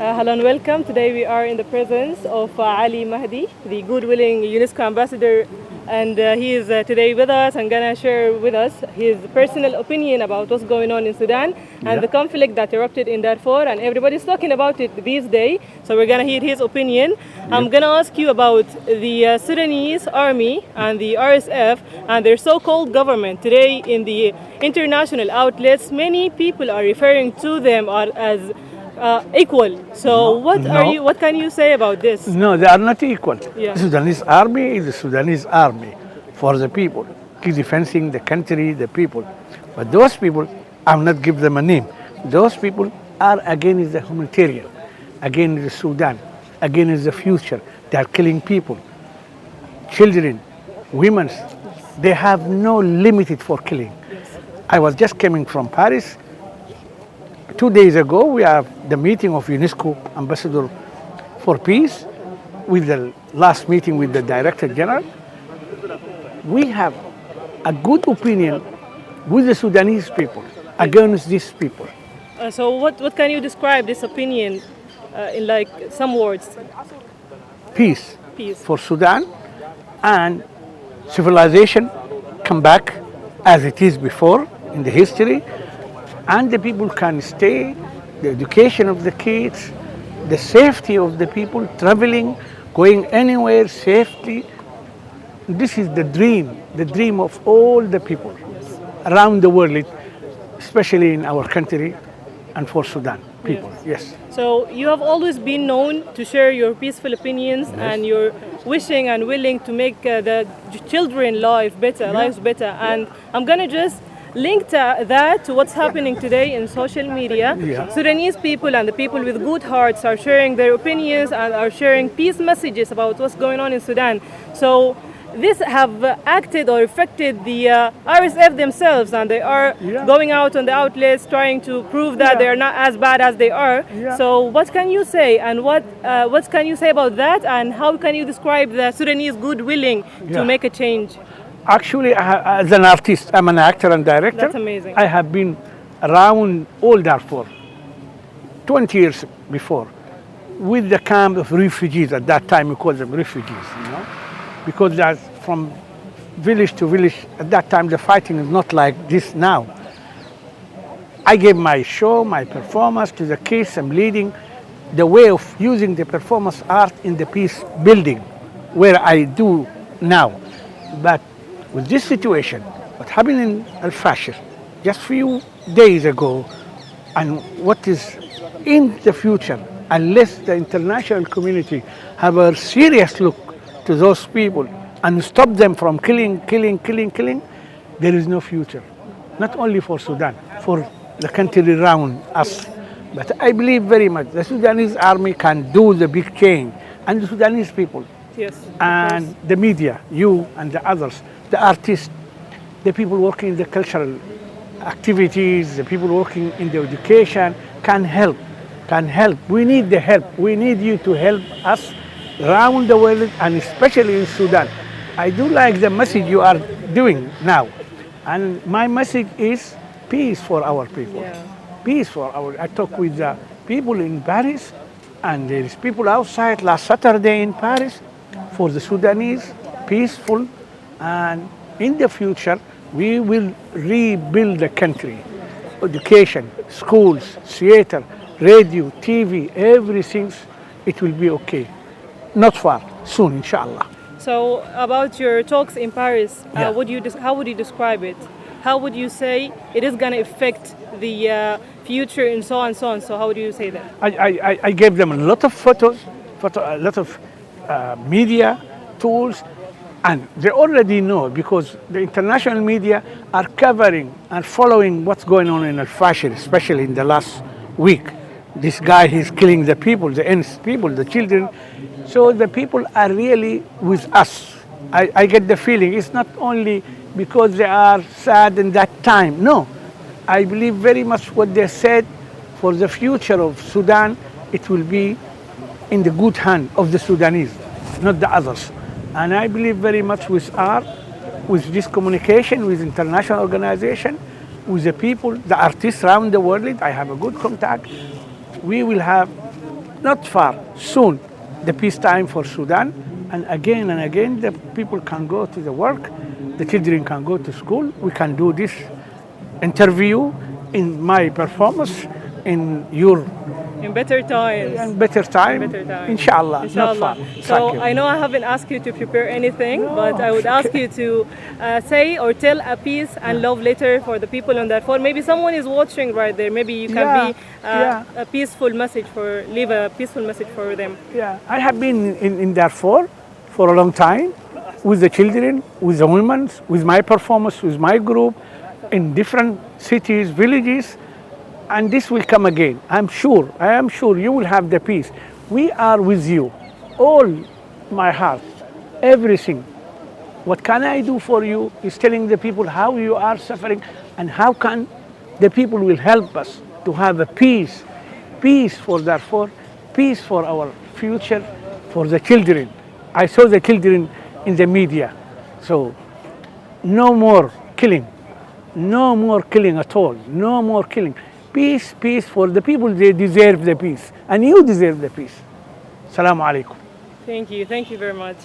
Hello and welcome. Today we are in the presence of Ali Mahdi, the good-willing UNESCO ambassador, and he is today with us and gonna share with us his personal opinion about what's going on in Sudan and the conflict that erupted in Darfur, and everybody's talking about it these days. So we're gonna hear his opinion. I'm gonna ask you about the Sudanese army and the RSF and their so-called government. Today in the international outlets, many people are referring to them as equal. So what can you say about this? No, they are not equal. Yeah. The Sudanese army is the Sudanese army for the people, defending the country, the people. But those people, I'm not give them a name. Those people are against the humanitarian, against the Sudan, against the future. They are killing people, children, women. They have no limit for killing. I was just coming from Paris. 2 days ago, we have the meeting of UNESCO Ambassador for Peace with the last meeting with the Director General. We have a good opinion with the Sudanese people against these people. So what can you describe this opinion in like some words? Peace, Peace. for Sudan, and civilization come back as it is before in the history, and the people can stay, the education of the kids, the safety of the people traveling, going anywhere safely. This is the dream of all the people around the world, especially in our country and for Sudan people. Yes. So you have always been known to share your peaceful opinions and you're wishing and willing to make the children lives better. And I'm gonna just link that to what's happening today in social media. Sudanese people and the people with good hearts are sharing their opinions and are sharing peace messages about what's going on in Sudan. So this have acted or affected the RSF themselves, and they are going out on the outlets trying to prove that they are not as bad as they are. So what can you say, and what can you say about that, and how can you describe the Sudanese goodwilling to make a change? Actually, as an artist, I'm an actor and director. That's amazing. I have been around all Darfur 20 years before with the camp of refugees. At that time, we called them refugees, because that's from village to village. At that time, the fighting is not like this now. I gave my show, my performance to the kids. I'm leading the way of using the performance art in the peace building, where I do now. But with this situation, what happened in Al-Fashir just few days ago, and what is in the future, unless the international community have a serious look to those people and stop them from killing, there is no future. Not only for Sudan, for the country around us. But I believe very much the Sudanese army can do the big change, and the Sudanese people. Yes. And the media, you and the others, the artists, the people working in the cultural activities, the people working in the education can help. We need the help. We need you to help us around the world, and especially in Sudan. I do like the message you are doing now. And my message is peace for our people. Peace for our, I talk with the people in Paris, and there is people outside last Saturday in Paris for the Sudanese, peaceful, and in the future, we will rebuild the country. Education, schools, theater, radio, TV, everything, it will be okay. Not far, soon, inshallah. So about your talks in Paris, how would you describe it? How would you say it is going to affect the future and so on? So how would you say that? I gave them a lot of photos, a lot of media tools, and they already know, because the international media are covering and following what's going on in Al-Fashir, especially in the last week. This guy, he's killing the people, the innocent people, the children. So the people are really with us. I get the feeling it's not only because they are sad in that time. No, I believe very much what they said for the future of Sudan, it will be in the good hand of the Sudanese, not the others. And I believe very much with art, with this communication, with international organization, with the people, the artists around the world. I have a good contact. We will have not far, soon, the peacetime for Sudan. And again, the people can go to the work, the children can go to school. We can do this interview in my performance, in your In better times. and better time, Better time. inshallah, not far. So Thank you. I know I haven't asked you to prepare anything, but I would ask you to say or tell a peace and love letter for the people on Darfur. Maybe someone is watching right there. Maybe you can be a peaceful message leave a peaceful message for them. Yeah, I have been in Darfur for a long time with the children, with the women, with my performance, with my group, in different cities, villages, and this will come again. I am sure you will have the peace. We are with you, all my heart, everything. What can I do for you is telling the people how you are suffering and how can the people will help us to have a peace for Darfur, peace for our future, for the children. I saw the children in the media, so no more killing at all, no more killing. Peace for the people, they deserve the peace, and you deserve the peace. Assalamu alaikum. Thank you very much.